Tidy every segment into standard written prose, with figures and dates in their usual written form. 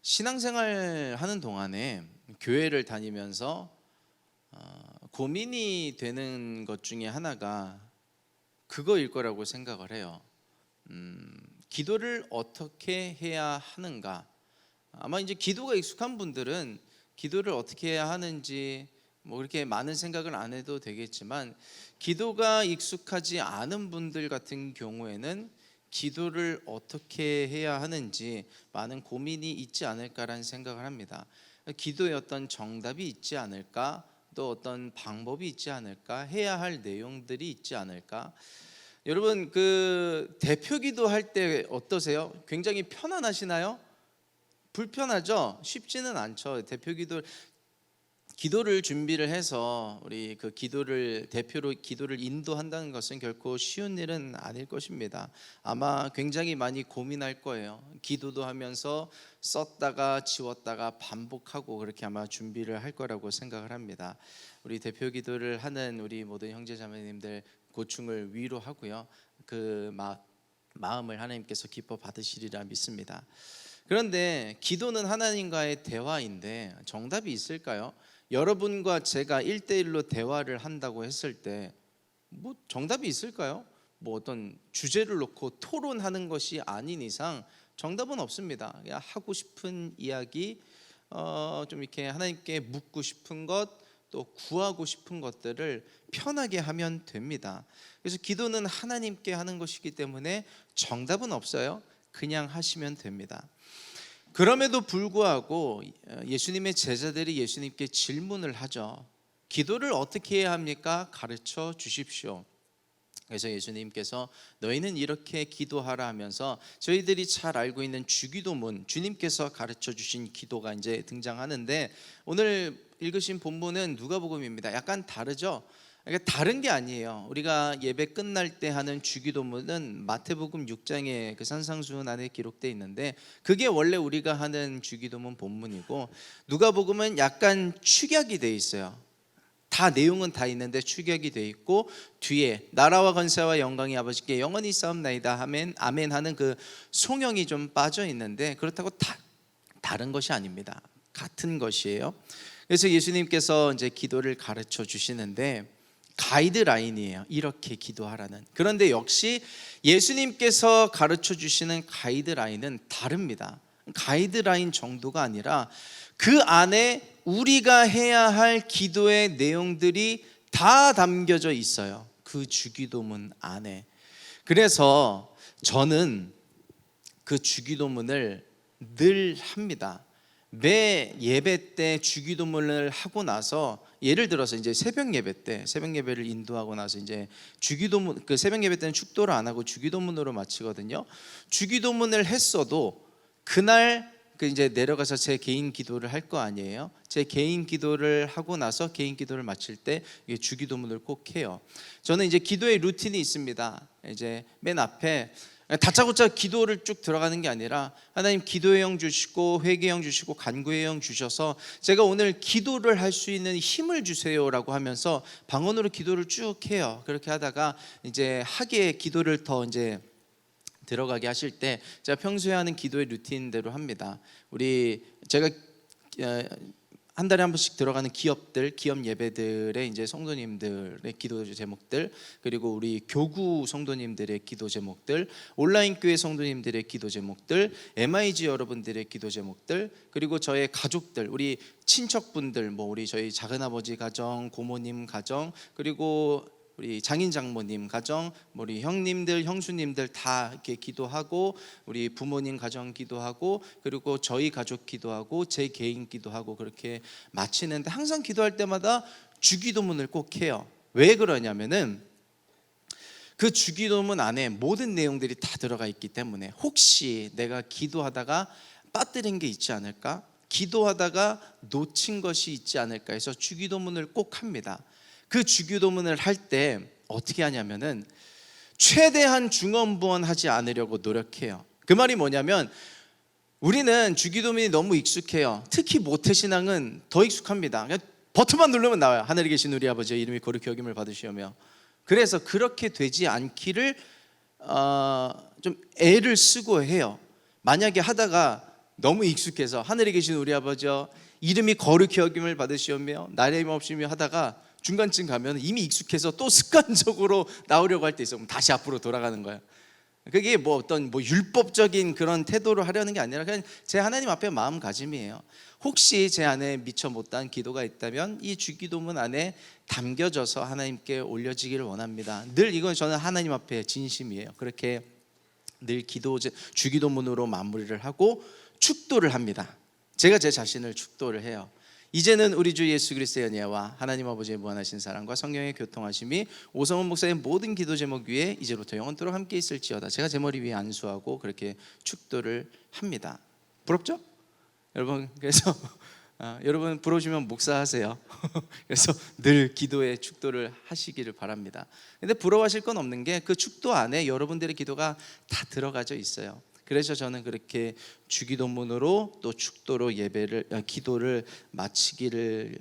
신앙생활 하는 동안에 교회를 다니면서 고민이 되는 것 중에 하나가 그거일 거라고 생각을 해요. 기도를 어떻게 해야 하는가? 아마 이제 기도가 익숙한 분들은 기도를 어떻게 해야 하는지 뭐 그렇게 많은 생각을 안 해도 되겠지만, 기도가 익숙하지 않은 분들 같은 경우에는 기도를 어떻게 해야 하는지 많은 고민이 있지 않을까라는 생각을 합니다. 기도에 어떤 정답이 있지 않을까, 또 어떤 방법이 있지 않을까, 해야 할 내용들이 있지 않을까. 여러분, 그 대표 기도할 때 어떠세요? 굉장히 편안하시나요? 불편하죠? 쉽지는 않죠. 기도를 준비를 해서 우리 그 기도를 대표로 기도를 인도한다는 것은 결코 쉬운 일은 아닐 것입니다. 아마 굉장히 많이 고민할 거예요. 기도도 하면서 썼다가 지웠다가 반복하고 그렇게 아마 준비를 할 거라고 생각을 합니다. 우리 대표 기도를 하는 우리 모든 형제 자매님들 고충을 위로하고요. 그 마음을 하나님께서 기뻐 받으시리라 믿습니다. 그런데 기도는 하나님과의 대화인데 정답이 있을까요? 여러분과 제가 1대1로 대화를 한다고 했을 때 뭐 정답이 있을까요? 뭐 어떤 주제를 놓고 토론하는 것이 아닌 이상 정답은 없습니다. 그냥 하고 싶은 이야기, 좀 이렇게 하나님께 묻고 싶은 것, 또 구하고 싶은 것들을 편하게 하면 됩니다. 그래서 기도는 하나님께 하는 것이기 때문에 정답은 없어요. 그냥 하시면 됩니다. 그럼에도 불구하고 예수님의 제자들이 예수님께 질문을 하죠. 기도를 어떻게 해야 합니까? 가르쳐 주십시오. 그래서 예수님께서 너희는 이렇게 기도하라 하면서 저희들이 잘 알고 있는 주기도문, 주님께서 가르쳐 주신 기도가 이제 등장하는데, 오늘 읽으신 본문은 누가복음입니다. 약간 다르죠? 그러니까 다른 게 아니에요. 우리가 예배 끝날 때 하는 주기도문은 마태복음 6장에 그 산상수훈 안에 기록되어 있는데, 그게 원래 우리가 하는 주기도문 본문이고, 누가복음은 약간 축약이 되어 있어요. 다 내용은 다 있는데 축약이 되어 있고, 뒤에 나라와 권세와 영광이 아버지께 영원히 싸움나이다 아멘 아멘 하는 그 송영이 좀 빠져 있는데, 그렇다고 다른 것이 아닙니다. 같은 것이에요. 그래서 예수님께서 이제 기도를 가르쳐 주시는데 가이드라인이에요. 이렇게 기도하라는. 그런데 역시 예수님께서 가르쳐 주시는 가이드라인은 다릅니다. 가이드라인 정도가 아니라 그 안에 우리가 해야 할 기도의 내용들이 다 담겨져 있어요. 그 주기도문 안에. 그래서 저는 그 주기도문을 늘 합니다. 매 예배 때 주기도문을 하고 나서, 예를 들어서 이제 새벽 예배를 인도하고 나서 이제 주기도문, 그 새벽 예배 때는 축도를 안 하고 주기도문으로 마치거든요. 주기도문을 했어도 그날 그 이제 내려가서 제 개인 기도를 할 거 아니에요. 제 개인 기도를 하고 나서 개인 기도를 마칠 때 주기도문을 꼭 해요. 저는 이제 기도의 루틴이 있습니다. 이제 맨 앞에 다짜고짜 기도를 쭉 들어가는 게 아니라, 하나님 기도의 영 주시고 회개의 영 주시고 간구의 영 주셔서 제가 오늘 기도를 할 수 있는 힘을 주세요라고 하면서 방언으로 기도를 쭉 해요. 그렇게 하다가 이제 하게 기도를 더 이제 들어가게 하실 때 제가 평소에 하는 기도의 루틴대로 합니다. 제가 한 달에 한 번씩 들어가는 기업 예배들의 이제 성도님들의 기도 제목들, 그리고 우리 교구 성도님들의 기도 제목들, 온라인 교회 성도님들의 기도 제목들, MIG 여러분들의 기도 제목들, 그리고 저의 가족들, 우리 친척분들, 뭐 우리 저희 작은아버지 가정, 고모님 가정, 그리고 우리 장인 장모님 가정, 우리 형님들 형수님들 다 이렇게 기도하고, 우리 부모님 가정 기도하고, 그리고 저희 가족 기도하고, 제 개인 기도하고, 그렇게 마치는데, 항상 기도할 때마다 주기도문을 꼭 해요. 왜 그러냐면은 그 주기도문 안에 모든 내용들이 다 들어가 있기 때문에, 혹시 내가 기도하다가 빠뜨린 게 있지 않을까, 기도하다가 놓친 것이 있지 않을까 해서 주기도문을 꼭 합니다. 그 주기도문을 할 때 어떻게 하냐면은 최대한 중언부언하지 않으려고 노력해요. 그 말이 뭐냐면, 우리는 주기도문이 너무 익숙해요. 특히 모태신앙은 더 익숙합니다. 그냥 버튼만 누르면 나와요. 하늘에 계신 우리 아버지의 이름이 거룩히 여김을 받으시오며. 그래서 그렇게 되지 않기를 좀 애를 쓰고 해요. 만약에 하다가 너무 익숙해서 하늘에 계신 우리 아버지여 이름이 거룩히 여김을 받으시오며 나님 없이며 하다가 중간쯤 가면 이미 익숙해서 또 습관적으로 나오려고 할 때 있어. 그럼 다시 앞으로 돌아가는 거야. 그게 뭐 어떤 율법적인 그런 태도로 하려는 게 아니라 그냥 제 하나님 앞에 마음가짐이에요. 혹시 제 안에 미처 못한 기도가 있다면 이 주기도문 안에 담겨져서 하나님께 올려지기를 원합니다. 늘 이건 저는 하나님 앞에 진심이에요. 그렇게 늘 주기도문으로 마무리를 하고 축도를 합니다. 제가 제 자신을 축도를 해요. 이제는 우리 주 예수 그리스도의 은혜와 하나님 아버지의 무한하신 사랑과 성령의 교통하심이 오성훈 목사의 모든 기도 제목 위에 이제부터 영원토록 함께 있을지어다. 제가 제 머리 위에 안수하고 그렇게 축도를 합니다. 부럽죠? 여러분, 그래서 여러분 부러우시면 목사하세요. 그래서 늘 기도에 축도를 하시기를 바랍니다. 근데 부러워하실 건 없는 게 그 축도 안에 여러분들의 기도가 다 들어가져 있어요. 그래서 저는 그렇게 주기도문으로 또 축도로 기도를 마치기를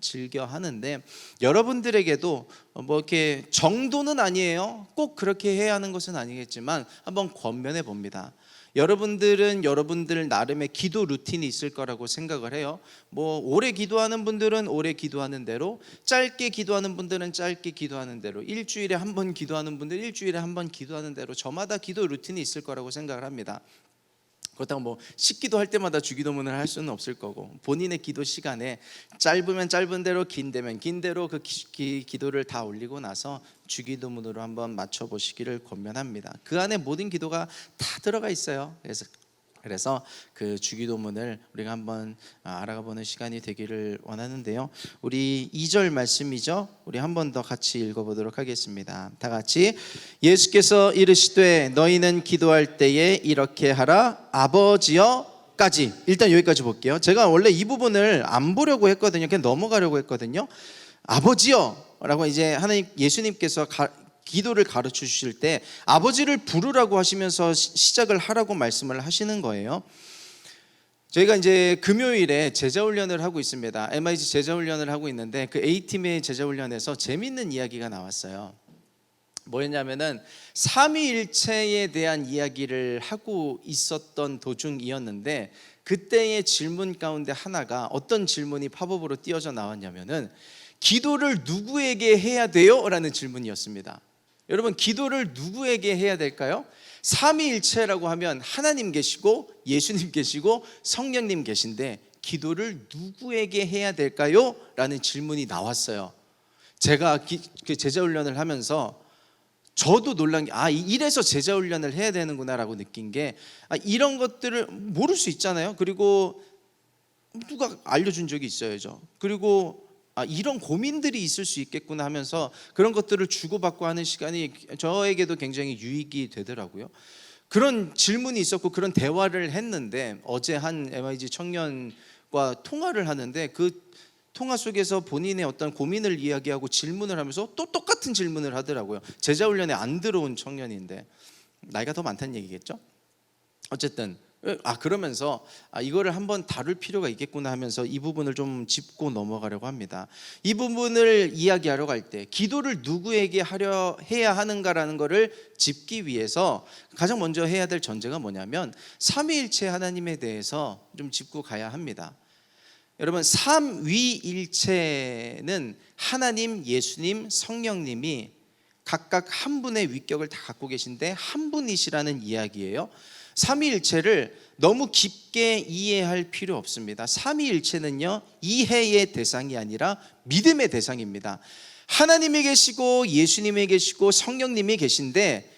즐겨 하는데, 여러분들에게도 뭐 이렇게 정도는 아니에요. 꼭 그렇게 해야 하는 것은 아니겠지만 한번 권면해 봅니다. 여러분들은 여러분들 나름의 기도 루틴이 있을 거라고 생각을 해요. 뭐 오래 기도하는 분들은 오래 기도하는 대로, 짧게 기도하는 분들은 짧게 기도하는 대로, 일주일에 한 번 기도하는 분들 일주일에 한 번 기도하는 대로 저마다 기도 루틴이 있을 거라고 생각을 합니다. 그렇다고 뭐 식기도 할 때마다 주기도문을 할 수는 없을 거고, 본인의 기도 시간에 짧으면 짧은 대로 긴대면 긴 대로 그 기도를 다 올리고 나서 주기도문으로 한번 맞춰보시기를 권면합니다. 그 안에 모든 기도가 다 들어가 있어요. 그래서 그 주기도문을 우리가 한번 알아가보는 시간이 되기를 원하는데요. 우리 2절 말씀이죠. 우리 한 번 더 같이 읽어보도록 하겠습니다. 다 같이. 예수께서 이르시되 너희는 기도할 때에 이렇게 하라. 아버지여 까지. 일단 여기까지 볼게요. 제가 원래 이 부분을 안 보려고 했거든요. 그냥 넘어가려고 했거든요. 아버지여 라고 이제 하나님 예수님께서 기도를 가르쳐 주실 때 아버지를 부르라고 하시면서 시작을 하라고 말씀을 하시는 거예요. 저희가 이제 금요일에 제자훈련을 하고 있습니다. MIG 제자훈련을 하고 있는데 그 A팀의 제자훈련에서 재밌는 이야기가 나왔어요. 뭐였냐면은 삼위일체에 대한 이야기를 하고 있었던 도중이었는데, 그때의 질문 가운데 하나가 어떤 질문이 팝업으로 띄어져 나왔냐면은 기도를 누구에게 해야 돼요? 라는 질문이었습니다. 여러분, 기도를 누구에게 해야 될까요? 삼위일체라고 하면 하나님 계시고 예수님 계시고 성령님 계신데 기도를 누구에게 해야 될까요? 라는 질문이 나왔어요. 제가 제자훈련을 하면서 저도 놀란 게 이래서 제자훈련을 해야 되는구나 라고 느낀 게, 이런 것들을 모를 수 있잖아요. 그리고 누가 알려준 적이 있어야죠. 그리고 이런 고민들이 있을 수 있겠구나 하면서 그런 것들을 주고받고 하는 시간이 저에게도 굉장히 유익이 되더라고요. 그런 질문이 있었고 그런 대화를 했는데, 어제 한 MIG 청년과 통화를 하는데 그 통화 속에서 본인의 어떤 고민을 이야기하고 질문을 하면서 또 똑같은 질문을 하더라고요. 제자훈련에 안 들어온 청년인데 나이가 더 많다는 얘기겠죠. 어쨌든 그러면서 이거를 한번 다룰 필요가 있겠구나 하면서 이 부분을 좀 짚고 넘어가려고 합니다. 이 부분을 이야기하러 갈 때 기도를 누구에게 해야 하는가라는 것을 짚기 위해서 가장 먼저 해야 될 전제가 뭐냐면 삼위일체 하나님에 대해서 좀 짚고 가야 합니다. 여러분, 삼위일체는 하나님, 예수님, 성령님이 각각 한 분의 위격을 다 갖고 계신데 한 분이시라는 이야기예요. 삼위일체를 너무 깊게 이해할 필요 없습니다. 삼위일체는요, 이해의 대상이 아니라 믿음의 대상입니다. 하나님이 계시고 예수님이 계시고 성령님이 계신데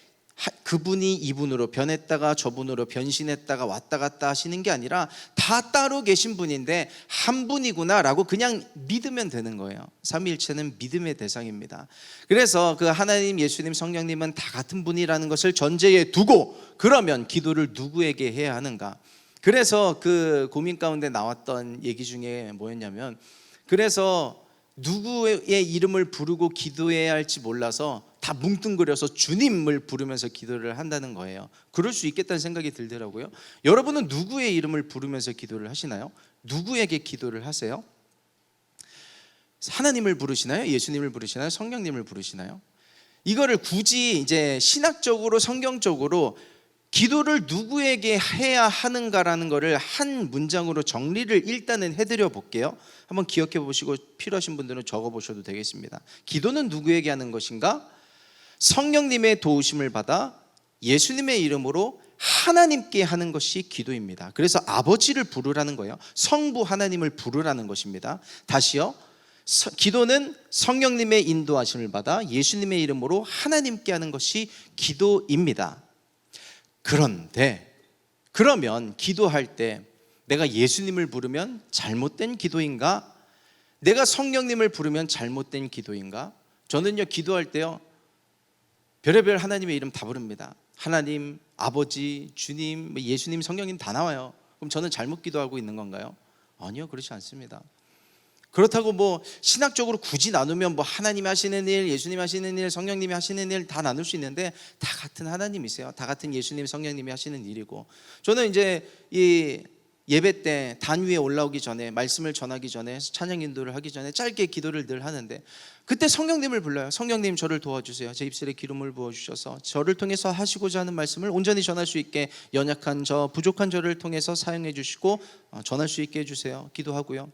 그분이 이분으로 변했다가 저분으로 변신했다가 왔다 갔다 하시는 게 아니라 다 따로 계신 분인데 한 분이구나 라고 그냥 믿으면 되는 거예요. 삼위일체는 믿음의 대상입니다. 그래서 그 하나님, 예수님, 성령님은 다 같은 분이라는 것을 전제에 두고 그러면 기도를 누구에게 해야 하는가? 그래서 그 고민 가운데 나왔던 얘기 중에 뭐였냐면, 그래서 누구의 이름을 부르고 기도해야 할지 몰라서 다 뭉뚱그려서 주님을 부르면서 기도를 한다는 거예요. 그럴 수 있겠다는 생각이 들더라고요. 여러분은 누구의 이름을 부르면서 기도를 하시나요? 누구에게 기도를 하세요? 하나님을 부르시나요? 예수님을 부르시나요? 성령님을 부르시나요? 이거를 굳이 이제 신학적으로 성경적으로 기도를 누구에게 해야 하는가라는 것을 한 문장으로 정리를 일단은 해드려 볼게요. 한번 기억해 보시고 필요하신 분들은 적어 보셔도 되겠습니다. 기도는 누구에게 하는 것인가? 성령님의 도우심을 받아 예수님의 이름으로 하나님께 하는 것이 기도입니다. 그래서 아버지를 부르라는 거예요. 성부 하나님을 부르라는 것입니다. 다시요. 기도는 성령님의 인도하심을 받아 예수님의 이름으로 하나님께 하는 것이 기도입니다. 그런데 그러면 기도할 때 내가 예수님을 부르면 잘못된 기도인가? 내가 성령님을 부르면 잘못된 기도인가? 저는요, 기도할 때요, 별의별 하나님의 이름 다 부릅니다. 하나님, 아버지, 주님, 예수님, 성령님 다 나와요. 그럼 저는 잘못 기도하고 있는 건가요? 아니요, 그렇지 않습니다. 그렇다고 뭐 신학적으로 굳이 나누면 뭐 하나님이 하시는 일, 예수님이 하시는 일, 성령님이 하시는 일 다 나눌 수 있는데 다 같은 하나님이세요. 다 같은 예수님, 성령님이 하시는 일이고, 저는 이제 이 예배 때 단 위에 올라오기 전에, 말씀을 전하기 전에, 찬양 인도를 하기 전에 짧게 기도를 늘 하는데, 그때 성령님을 불러요. 성령님, 저를 도와주세요. 제 입술에 기름을 부어주셔서 저를 통해서 하시고자 하는 말씀을 온전히 전할 수 있게, 연약한 저, 부족한 저를 통해서 사용해 주시고 전할 수 있게 해주세요. 기도하고요.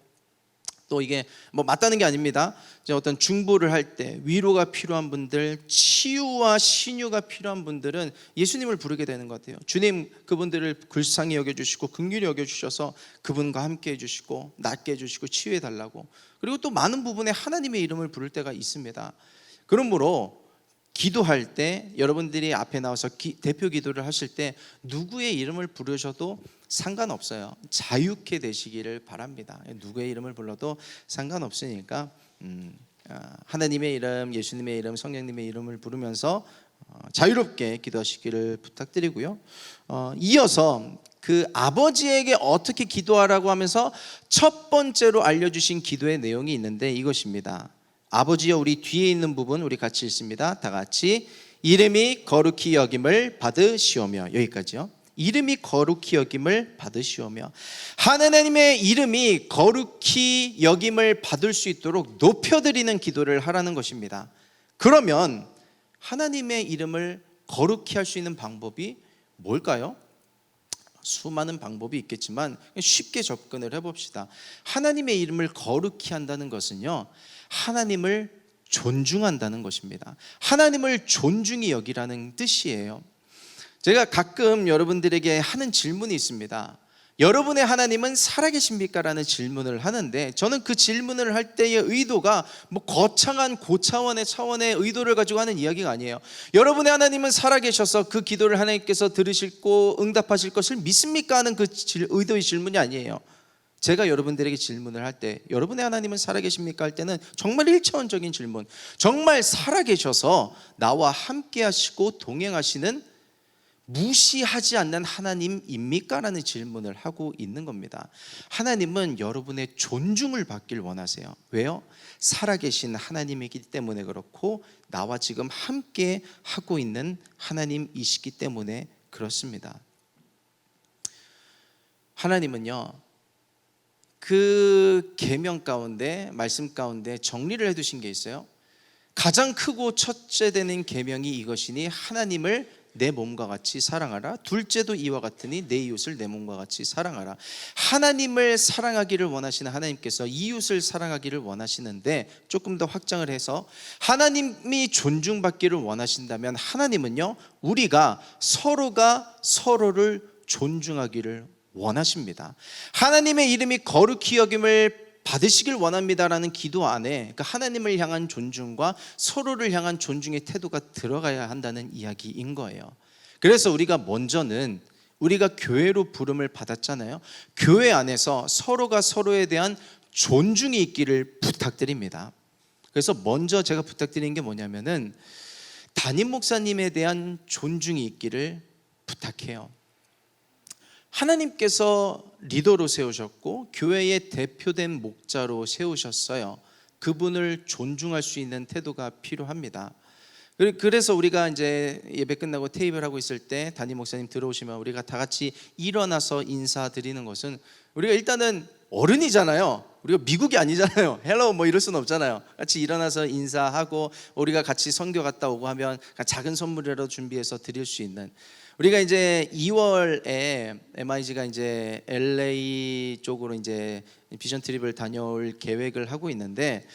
또 이게 뭐 맞다는 게 아닙니다. 이제 어떤 중보를 할 때 위로가 필요한 분들, 치유와 신유가 필요한 분들은 예수님을 부르게 되는 것 같아요. 주님, 그분들을 불쌍히 여겨주시고 긍휼히 여겨주셔서 그분과 함께 해주시고 낫게 해주시고 치유해 달라고. 그리고 또 많은 부분에 하나님의 이름을 부를 때가 있습니다. 그러므로 기도할 때 여러분들이 앞에 나와서 대표 기도를 하실 때 누구의 이름을 부르셔도 상관없어요. 자유케 되시기를 바랍니다. 누구의 이름을 불러도 상관없으니까 하나님의 이름, 예수님의 이름, 성령님의 이름을 부르면서 자유롭게 기도하시기를 부탁드리고요. 이어서 그 아버지에게 어떻게 기도하라고 하면서 첫 번째로 알려주신 기도의 내용이 있는데 이것입니다. 아버지여, 우리 뒤에 있는 부분 우리 같이 읽습니다. 다 같이. 이름이 거룩히 여김을 받으시오며. 여기까지요. 이름이 거룩히 여김을 받으시오며. 하나님의 이름이 거룩히 여김을 받을 수 있도록 높여드리는 기도를 하라는 것입니다. 그러면 하나님의 이름을 거룩히 할 수 있는 방법이 뭘까요? 수많은 방법이 있겠지만 쉽게 접근을 해봅시다. 하나님의 이름을 거룩히 한다는 것은요, 하나님을 존중한다는 것입니다. 하나님을 존중히 여기라는 뜻이에요. 제가 가끔 여러분들에게 하는 질문이 있습니다. 여러분의 하나님은 살아계십니까? 라는 질문을 하는데, 저는 그 질문을 할 때의 의도가 뭐 거창한 고차원의 차원의 의도를 가지고 하는 이야기가 아니에요. 여러분의 하나님은 살아계셔서 그 기도를 하나님께서 들으시고 응답하실 것을 믿습니까? 하는 그 의도의 질문이 아니에요. 제가 여러분들에게 질문을 할 때 여러분의 하나님은 살아계십니까? 할 때는 정말 일차원적인 질문, 정말 살아계셔서 나와 함께 하시고 동행하시는, 무시하지 않는 하나님입니까? 라는 질문을 하고 있는 겁니다. 하나님은 여러분의 존중을 받길 원하세요. 왜요? 살아계신 하나님이기 때문에 그렇고, 나와 지금 함께 하고 있는 하나님이시기 때문에 그렇습니다. 하나님은요, 그 계명 가운데, 말씀 가운데 정리를 해두신 게 있어요. 가장 크고 첫째 되는 계명이 이것이니 하나님을 내 몸과 같이 사랑하라. 둘째도 이와 같으니 내 이웃을 내 몸과 같이 사랑하라. 하나님을 사랑하기를 원하시는 하나님께서 이웃을 사랑하기를 원하시는데, 조금 더 확장을 해서 하나님이 존중받기를 원하신다면 하나님은요, 우리가 서로가 서로를 존중하기를 원하십니다. 하나님의 이름이 거룩히 여김을 받으시길 원합니다라는 기도 안에, 그러니까 하나님을 향한 존중과 서로를 향한 존중의 태도가 들어가야 한다는 이야기인 거예요. 그래서 우리가 먼저는, 우리가 교회로 부름을 받았잖아요. 교회 안에서 서로가 서로에 대한 존중이 있기를 부탁드립니다. 그래서 먼저 제가 부탁드리는 게 뭐냐면은 담임 목사님에 대한 존중이 있기를 부탁해요. 하나님께서 리더로 세우셨고 교회의 대표된 목자로 세우셨어요. 그분을 존중할 수 있는 태도가 필요합니다. 그래서 우리가 이제 예배 끝나고 테이블 하고 있을 때 담임 목사님 들어오시면 우리가 다 같이 일어나서 인사드리는 것은, 우리가 일단은 어른이잖아요. 우리가 미국이 아니잖아요. 헬로 뭐 이럴 수는 없잖아요. 같이 일어나서 인사하고, 우리가 같이 선교 갔다 오고 하면 작은 선물이라도 준비해서 드릴 수 있는, 우리가 이제 2월에 MIG가 이제 LA 쪽으로 이제 비전 트립을 다녀올 계획을 하고 있는데,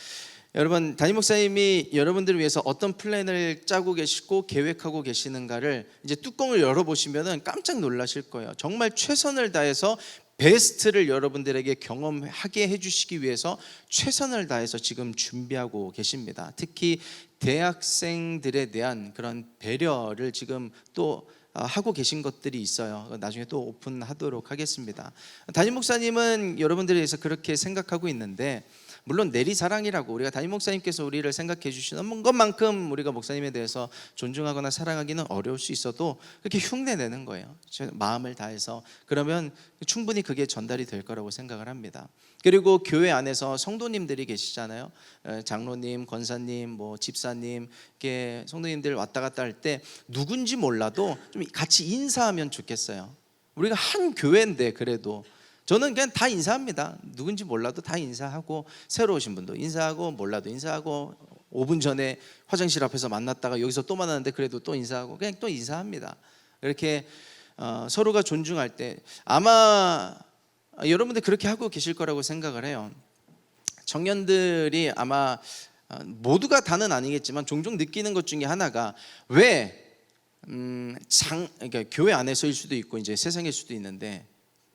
여러분 담임 목사님이 여러분들을 위해서 어떤 플랜을 짜고 계시고 계획하고 계시는가를 이제 뚜껑을 열어보시면은 깜짝 놀라실 거예요. 정말 최선을 다해서 베스트를 여러분들에게 경험하게 해주시기 위해서 최선을 다해서 지금 준비하고 계십니다. 특히 대학생들에 대한 그런 배려를 지금 또 하고 계신 것들이 있어요. 나중에 또 오픈하도록 하겠습니다. 담임 목사님은 여러분들에 대해서 그렇게 생각하고 있는데, 물론 내리사랑이라고 우리가 담임 목사님께서 우리를 생각해 주시는 것만큼 우리가 목사님에 대해서 존중하거나 사랑하기는 어려울 수 있어도 그렇게 흉내내는 거예요. 마음을 다해서. 그러면 충분히 그게 전달이 될 거라고 생각을 합니다. 그리고 교회 안에서 성도님들이 계시잖아요. 장로님, 권사님, 뭐 집사님, 이렇게 성도님들 왔다 갔다 할 때 누군지 몰라도 좀 같이 인사하면 좋겠어요. 우리가 한 교회인데 그래도 저는 그냥 다 인사합니다. 누군지 몰라도 다 인사하고, 새로 오신 분도 인사하고, 몰라도 인사하고, 5분 전에 화장실 앞에서 만났다가 여기서 또 만났는데 그래도 또 인사하고, 그냥 또 인사합니다. 이렇게 서로가 존중할 때 아마 여러분들 그렇게 하고 계실 거라고 생각을 해요. 청년들이 아마 모두가 다는 아니겠지만 종종 느끼는 것 중에 하나가, 왜 그러니까 교회 안에서일 수도 있고 이제 세상일 수도 있는데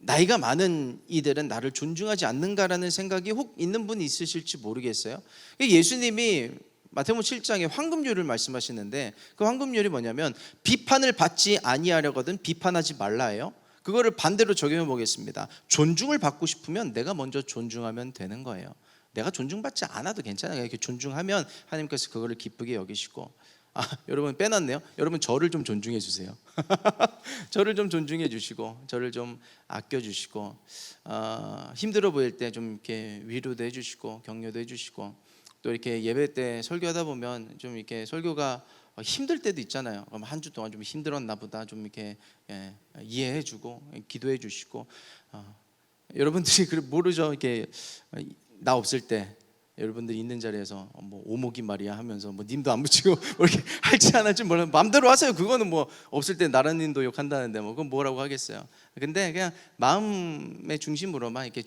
나이가 많은 이들은 나를 존중하지 않는가라는 생각이 혹 있는 분이 있으실지 모르겠어요. 예수님이 마태복음 7장에 황금률을 말씀하시는데, 그 황금률이 뭐냐면 비판을 받지 아니하려거든 비판하지 말라예요. 그거를 반대로 적용해 보겠습니다. 존중을 받고 싶으면 내가 먼저 존중하면 되는 거예요. 내가 존중받지 않아도 괜찮아요. 이렇게 존중하면 하나님께서 그거를 기쁘게 여기시고. 여러분 빼놨네요. 여러분 저를 좀 존중해 주세요. 저를 좀 존중해 주시고, 저를 좀 아껴 주시고, 힘들어 보일 때 좀 이렇게 위로도 해주시고, 격려도 해주시고, 또 이렇게 예배 때 설교하다 보면 좀 이렇게 설교가 힘들 때도 있잖아요. 그럼 한 주 동안 좀 힘들었나 보다 좀 이렇게 이해해주고 기도해 주시고, 여러분들이 모르죠. 이렇게 나 없을 때 여러분들이 있는 자리에서 뭐 오목이 말이야 하면서 뭐 님도 안 붙이고 뭐 이렇게 할지 안 할지 몰라, 마음대로 하세요. 그거는 뭐 없을 때 나라님도 욕한다는데 뭐 그건 뭐라고 하겠어요. 근데 그냥 마음의 중심으로만 이렇게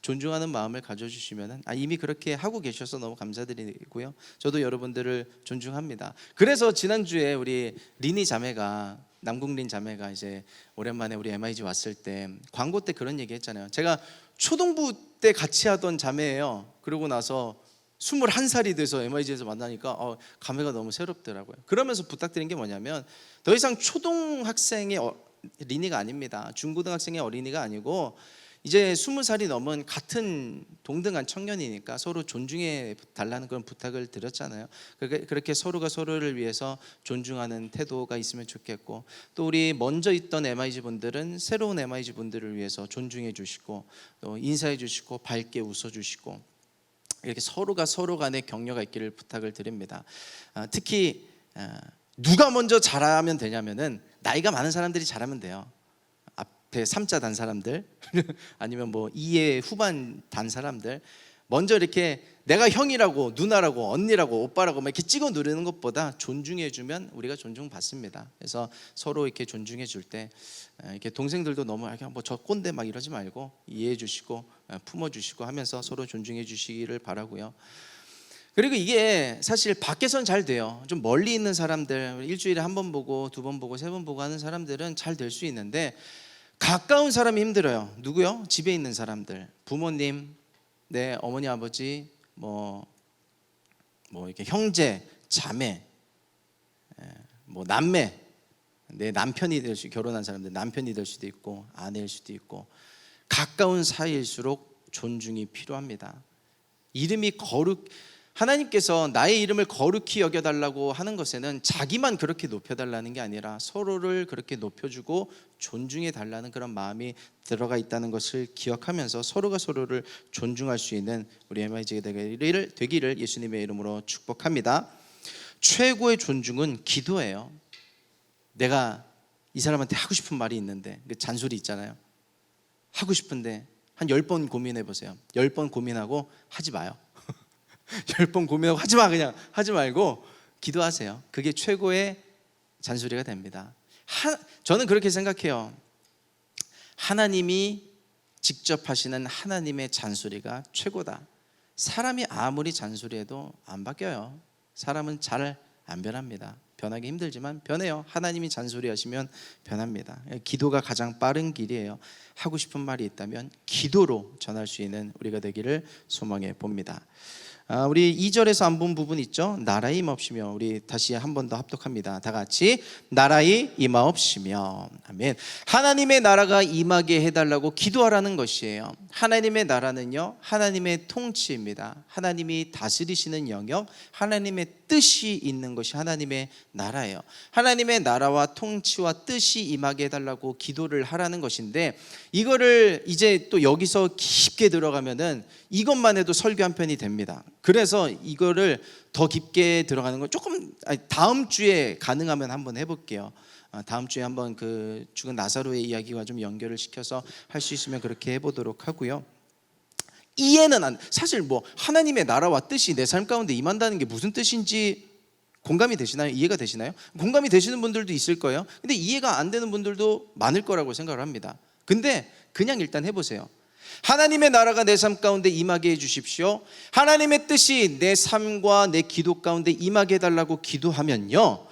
존중하는 마음을 가져주시면은, 이미 그렇게 하고 계셔서 너무 감사드리고요. 저도 여러분들을 존중합니다. 그래서 지난주에 우리 리니 자매가, 남궁린 자매가 이제 오랜만에 우리 MIG 왔을 때 광고 때 그런 얘기 했잖아요. 제가 초등부 때 같이 하던 자매예요. 그러고 나서 21살이 돼서 MIG에서 만나니까 감회가 너무 새롭더라고요. 그러면서 부탁드린 게 뭐냐면, 더 이상 초등학생의 리니가 아닙니다. 중고등학생의 어린이가 아니고 이제 20살이 넘은 같은 동등한 청년이니까 서로 존중해 달라는 그런 부탁을 드렸잖아요. 그렇게 서로가 서로를 위해서 존중하는 태도가 있으면 좋겠고, 또 우리 먼저 있던 MIG 분들은 새로운 MIG 분들을 위해서 존중해 주시고, 또 인사해 주시고, 밝게 웃어 주시고, 이렇게 서로가 서로 간에 격려가 있기를 부탁을 드립니다. 특히 누가 먼저 잘하면 되냐면은 나이가 많은 사람들이 잘하면 돼요. 앞에 3자 단 사람들 아니면 뭐 2의 후반 단 사람들, 먼저 이렇게 내가 형이라고 누나라고 언니라고 오빠라고 막 이렇게 찍어 누르는 것보다 존중해 주면 우리가 존중받습니다. 그래서 서로 이렇게 존중해 줄 때 이렇게 동생들도 너무 뭐 저 꼰대 막 이러지 말고 이해해 주시고 품어 주시고 하면서 서로 존중해 주시기를 바라고요. 그리고 이게 사실 밖에선 잘 돼요. 좀 멀리 있는 사람들, 일주일에 한 번 보고 두 번 보고 세 번 보고 하는 사람들은 잘 될 수 있는데, 가까운 사람이 힘들어요. 누구요? 집에 있는 사람들, 부모님, 내 어머니 아버지, 뭐 이렇게 형제, 자매, 뭐 남매, 내 남편이 될 수, 결혼한 사람들 남편이 될 수도 있고 아내일 수도 있고, 가까운 사이일수록 존중이 필요합니다. 하나님께서 나의 이름을 거룩히 여겨달라고 하는 것에는 자기만 그렇게 높여달라는 게 아니라 서로를 그렇게 높여주고 존중해달라는 그런 마음이 들어가 있다는 것을 기억하면서 서로가 서로를 존중할 수 있는 우리 MIG가 되기를 예수님의 이름으로 축복합니다. 최고의 존중은 기도예요. 내가 이 사람한테 하고 싶은 말이 있는데, 그 잔소리 있잖아요. 하고 싶은데 한 10번 고민해 보세요. 10번 고민하고 하지 마요. 10번 고민하고 하지 마, 그냥 하지 말고 기도하세요. 그게 최고의 잔소리가 됩니다. 저는 그렇게 생각해요. 하나님이 직접 하시는 하나님의 잔소리가 최고다. 사람이 아무리 잔소리해도 안 바뀌어요. 사람은 잘 안 변합니다. 변하기 힘들지만 변해요. 하나님이 잔소리하시면 변합니다. 기도가 가장 빠른 길이에요. 하고 싶은 말이 있다면 기도로 전할 수 있는 우리가 되기를 소망해 봅니다. 우리 2절에서 안 본 부분 있죠? 나라의 임하옵시며. 우리 다시 한 번 더 합독합니다. 다 같이 나라의 임하옵시며. 아멘. 하나님의 나라가 임하게 해달라고 기도하라는 것이에요. 하나님의 나라는요, 하나님의 통치입니다. 하나님이 다스리시는 영역, 하나님의 뜻이 있는 것이 하나님의 나라예요. 하나님의 나라와 통치와 뜻이 임하게 해달라고 기도를 하라는 것인데, 이거를 이제 또 여기서 깊게 들어가면은 이것만 해도 설교 한 편이 됩니다. 그래서 이거를 더 깊게 들어가는 건 조금 다음 주에 가능하면 한번 해볼게요. 다음 주에 한번 그 죽은 나사로의 이야기와 좀 연결을 시켜서 할 수 있으면 그렇게 해보도록 하고요. 이해는 사실 뭐 하나님의 나라와 뜻이 내 삶 가운데 임한다는 게 무슨 뜻인지 공감이 되시나요? 이해가 되시나요? 공감이 되시는 분들도 있을 거예요. 근데 이해가 안 되는 분들도 많을 거라고 생각을 합니다. 근데 그냥 일단 해보세요. 하나님의 나라가 내 삶 가운데 임하게 해주십시오. 하나님의 뜻이 내 삶과 내 기도 가운데 임하게 해달라고 기도하면요,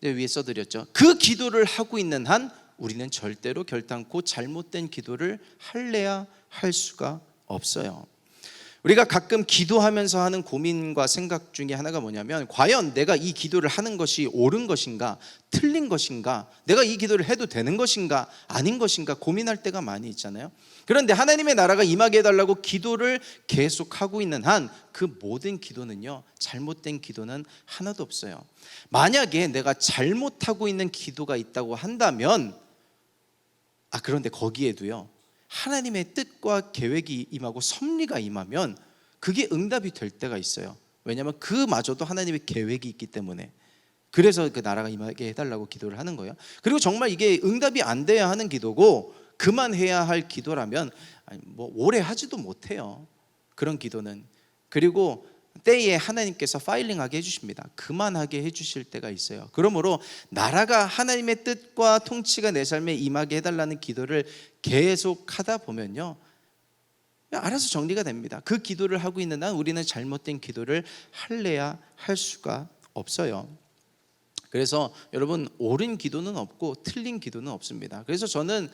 위에 써드렸죠. 그 기도를 하고 있는 한 우리는 절대로 결단코 잘못된 기도를 할래야 할 수가 없어요. 우리가 가끔 기도하면서 하는 고민과 생각 중에 하나가 뭐냐면, 과연 내가 이 기도를 하는 것이 옳은 것인가, 틀린 것인가, 내가 이 기도를 해도 되는 것인가, 아닌 것인가 고민할 때가 많이 있잖아요. 그런데 하나님의 나라가 임하게 해달라고 기도를 계속하고 있는 한 그 모든 기도는요, 잘못된 기도는 하나도 없어요. 만약에 내가 잘못하고 있는 기도가 있다고 한다면, 그런데 거기에도요, 하나님의 뜻과 계획이 임하고 섭리가 임하면 그게 응답이 될 때가 있어요. 왜냐하면 그마저도 하나님의 계획이 있기 때문에. 그래서 그 나라가 임하게 해달라고 기도를 하는 거예요. 그리고 정말 이게 응답이 안 돼야 하는 기도고 그만해야 할 기도라면 뭐 오래 하지도 못해요, 그런 기도는. 그리고 때에 하나님께서 파일링하게 해주십니다. 그만하게 해주실 때가 있어요. 그러므로 나라가 하나님의 뜻과 통치가 내 삶에 임하게 해달라는 기도를 계속 하다 보면요, 알아서 정리가 됩니다. 그 기도를 하고 있는 한 우리는 잘못된 기도를 할래야 할 수가 없어요. 그래서 여러분, 옳은 기도는 없고 틀린 기도는 없습니다. 그래서 저는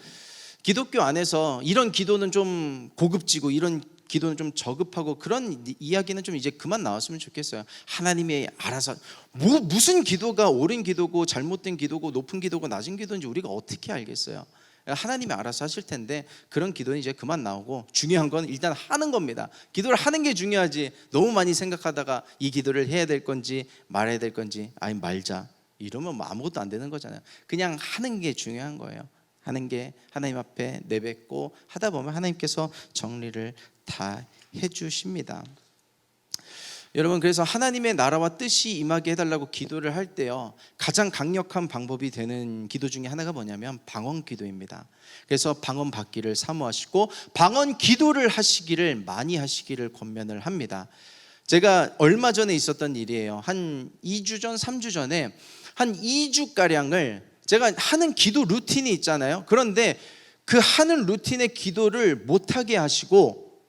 기독교 안에서 이런 기도는 좀 고급지고 이런 기도는 좀 저급하고 그런 이야기는 좀 이제 그만 나왔으면 좋겠어요. 하나님이 알아서 무슨 기도가 옳은 기도고 잘못된 기도고 높은 기도고 낮은 기도인지 우리가 어떻게 알겠어요? 하나님이 알아서 하실 텐데 그런 기도는 이제 그만 나오고, 중요한 건 일단 하는 겁니다. 기도를 하는 게 중요하지, 너무 많이 생각하다가 이 기도를 해야 될 건지 말아야 될 건지 아니 말자 이러면 뭐 아무것도 안 되는 거잖아요. 그냥 하는 게 중요한 거예요. 하는 게 하나님 앞에 내뱉고 하다 보면 하나님께서 정리를 다 해주십니다. 여러분, 그래서 하나님의 나라와 뜻이 임하게 해달라고 기도를 할 때요, 가장 강력한 방법이 되는 기도 중에 하나가 뭐냐면 방언 기도입니다. 그래서 방언 받기를 사모하시고 방언 기도를 하시기를 많이 하시기를 권면을 합니다. 제가 얼마 전에 있었던 일이에요. 한 2주 전, 3주 전에 한 2주가량을 제가 하는 기도 루틴이 있잖아요. 그런데 그 하는 루틴의 기도를 못하게 하시고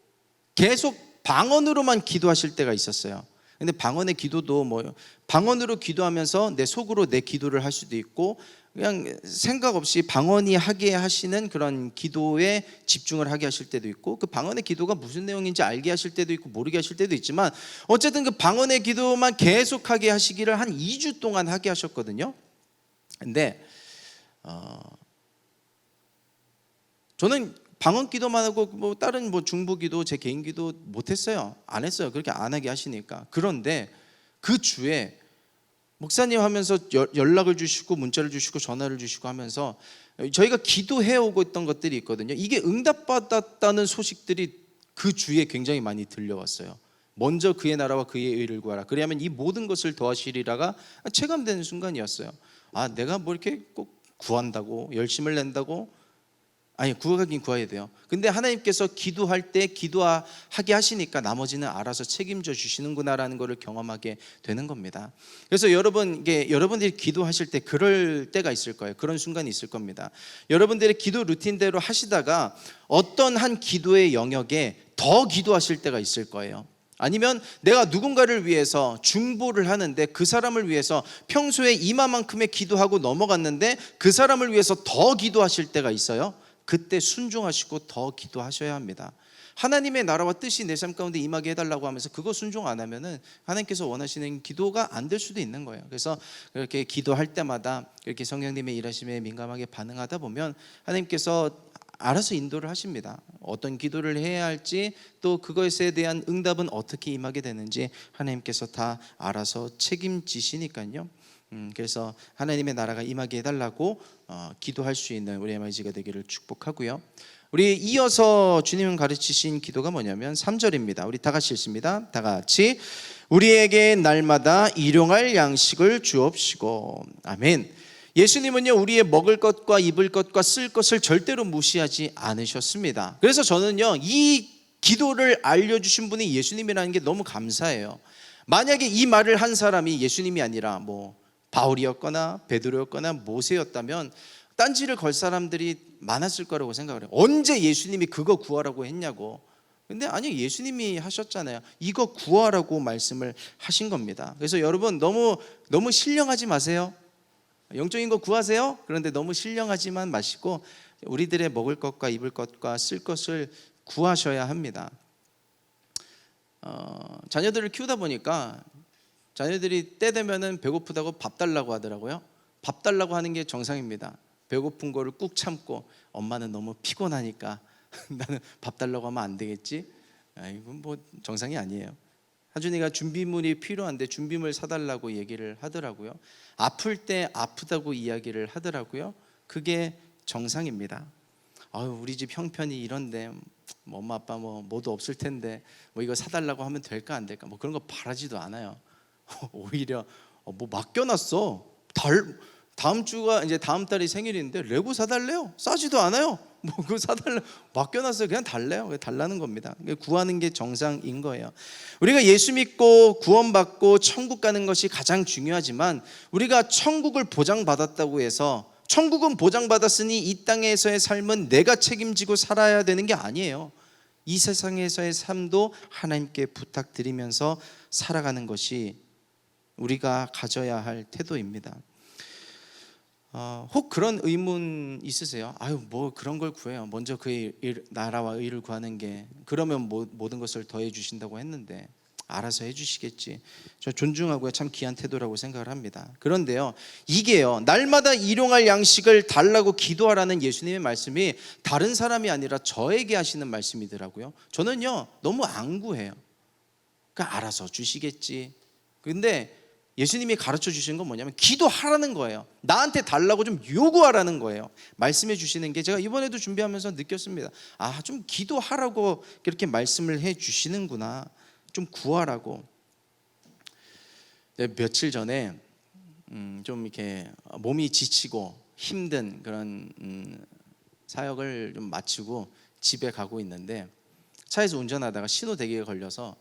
계속 방언으로만 기도하실 때가 있었어요. 근데 방언의 기도도 뭐 방언으로 기도하면서 내 속으로 내 기도를 할 수도 있고, 그냥 생각 없이 방언이 하게 하시는 그런 기도에 집중을 하게 하실 때도 있고, 그 방언의 기도가 무슨 내용인지 알게 하실 때도 있고 모르게 하실 때도 있지만, 어쨌든 그 방언의 기도만 계속하게 하시기를 한 2주 동안 하게 하셨거든요. 근데 저는 방언 기도만 하고 뭐 다른 뭐 중보기도 제 개인 기도 못했어요. 안 했어요. 그렇게 안 하게 하시니까. 그런데 그 주에 목사님 하면서 연락을 주시고 문자를 주시고 전화를 주시고 하면서 저희가 기도해 오고 있던 것들이 있거든요. 이게 응답받았다는 소식들이 그 주에 굉장히 많이 들려왔어요. 먼저 그의 나라와 그의 의를 구하라, 그리하면 이 모든 것을 더하시리라가 체감되는 순간이었어요. 내가 뭐 이렇게 꼭 구한다고 열심을 낸다고 아니, 구하긴 구해야 돼요. 근데 하나님께서 기도할 때 기도하게 하시니까 나머지는 알아서 책임져 주시는구나라는 것을 경험하게 되는 겁니다. 그래서 여러분들이 기도하실 때 그럴 때가 있을 거예요. 그런 순간이 있을 겁니다. 여러분들의 기도 루틴대로 하시다가 어떤 한 기도의 영역에 더 기도하실 때가 있을 거예요. 아니면 내가 누군가를 위해서 중보를 하는데 그 사람을 위해서 평소에 이마만큼의 기도하고 넘어갔는데 그 사람을 위해서 더 기도하실 때가 있어요. 그때 순종하시고 더 기도하셔야 합니다. 하나님의 나라와 뜻이 내 삶 가운데 임하게 해달라고 하면서 그거 순종 안 하면은 하나님께서 원하시는 기도가 안 될 수도 있는 거예요. 그래서 그렇게 기도할 때마다 이렇게 성령님의 일하심에 민감하게 반응하다 보면 하나님께서 알아서 인도를 하십니다. 어떤 기도를 해야 할지 또 그것에 대한 응답은 어떻게 임하게 되는지 하나님께서 다 알아서 책임지시니까요. 그래서 하나님의 나라가 임하게 해달라고 기도할 수 있는 우리 MIG가 되기를 축복하고요. 우리 이어서 주님은 가르치신 기도가 뭐냐면 3절입니다. 우리 다 같이 읽습니다. 다 같이 우리에게 날마다 일용할 양식을 주옵시고. 아멘. 예수님은요, 우리의 먹을 것과 입을 것과 쓸 것을 절대로 무시하지 않으셨습니다. 그래서 저는요, 이 기도를 알려주신 분이 예수님이라는 게 너무 감사해요. 만약에 이 말을 한 사람이 예수님이 아니라 바울이었거나 베드로였거나 모세였다면 딴지를 걸 사람들이 많았을 거라고 생각을 해요. 언제 예수님이 그거 구하라고 했냐고. 근데 아니, 예수님이 하셨잖아요. 이거 구하라고 말씀을 하신 겁니다. 그래서 여러분 너무 신령하지 마세요. 영적인 거 구하세요. 그런데 너무 신령하지만 마시고 우리들의 먹을 것과 입을 것과 쓸 것을 구하셔야 합니다. 자녀들을 키우다 보니까 자녀들이 때 되면은 배고프다고 밥 달라고 하더라고요. 밥 달라고 하는 게 정상입니다. 배고픈 거를 꾹 참고 엄마는 너무 피곤하니까 나는 밥 달라고 하면 안 되겠지. 이건 정상이 아니에요. 하준이가 준비물이 필요한데 준비물 사달라고 얘기를 하더라고요. 아플 때 아프다고 이야기를 하더라고요. 그게 정상입니다. 우리 집 형편이 이런데 엄마 아빠 뭐도 없을 텐데 이거 사달라고 하면 될까 안 될까 그런 거 바라지도 않아요. 오히려 맡겨놨어. 다음 주가 이제 다음 달이 생일인데 레고 사달래요? 싸지도 않아요. 그거 사달래 맡겨놨어요. 그냥 달래요. 달라는 겁니다. 구하는 게 정상인 거예요. 우리가 예수 믿고 구원받고 천국 가는 것이 가장 중요하지만 우리가 천국을 보장받았다고 해서 천국은 보장받았으니 이 땅에서의 삶은 내가 책임지고 살아야 되는 게 아니에요. 이 세상에서의 삶도 하나님께 부탁드리면서 살아가는 것이 우리가 가져야 할 태도입니다. 혹 그런 의문 있으세요? 그런 걸 구해요. 먼저 그의 나라와 의를 구하는 게 그러면 모든 것을 더해 주신다고 했는데 알아서 해주시겠지. 저 존중하고요, 참 귀한 태도라고 생각을 합니다. 그런데요, 이게요, 날마다 일용할 양식을 달라고 기도하라는 예수님의 말씀이 다른 사람이 아니라 저에게 하시는 말씀이더라고요. 저는요 너무 안구해요. 그러니까 알아서 주시겠지. 근데 예수님이 가르쳐 주시는 건 뭐냐면 기도하라는 거예요. 나한테 달라고 좀 요구하라는 거예요. 말씀해 주시는 게 제가 이번에도 준비하면서 느꼈습니다. 좀 기도하라고 그렇게 말씀을 해 주시는구나. 좀 구하라고. 며칠 전에 좀 이렇게 몸이 지치고 힘든 그런 사역을 좀 마치고 집에 가고 있는데 차에서 운전하다가 신호 대기에 걸려서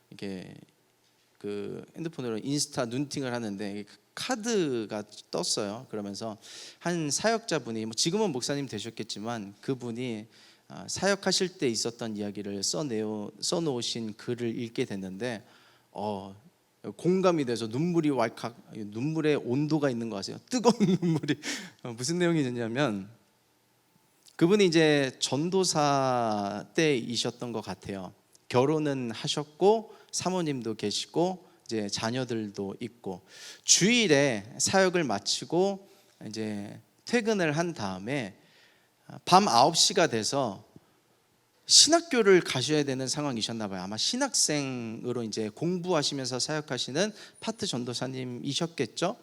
이렇게 그 핸드폰으로 인스타 눈팅을 하는데 카드가 떴어요. 그러면서 한 사역자분이 지금은 목사님 되셨겠지만 그분이 사역하실 때 있었던 이야기를 써놓으신 글을 읽게 됐는데 공감이 돼서 눈물이 왈칵, 눈물에 온도가 있는 거 아세요? 뜨거운 눈물이. 무슨 내용이냐면 그분이 이제 전도사 때이셨던 것 같아요. 결혼은 하셨고 사모님도 계시고 이제 자녀들도 있고 주일에 사역을 마치고 이제 퇴근을 한 다음에 밤 9시가 돼서 신학교를 가셔야 되는 상황이셨나 봐요. 아마 신학생으로 이제 공부하시면서 사역하시는 파트 전도사님이셨겠죠.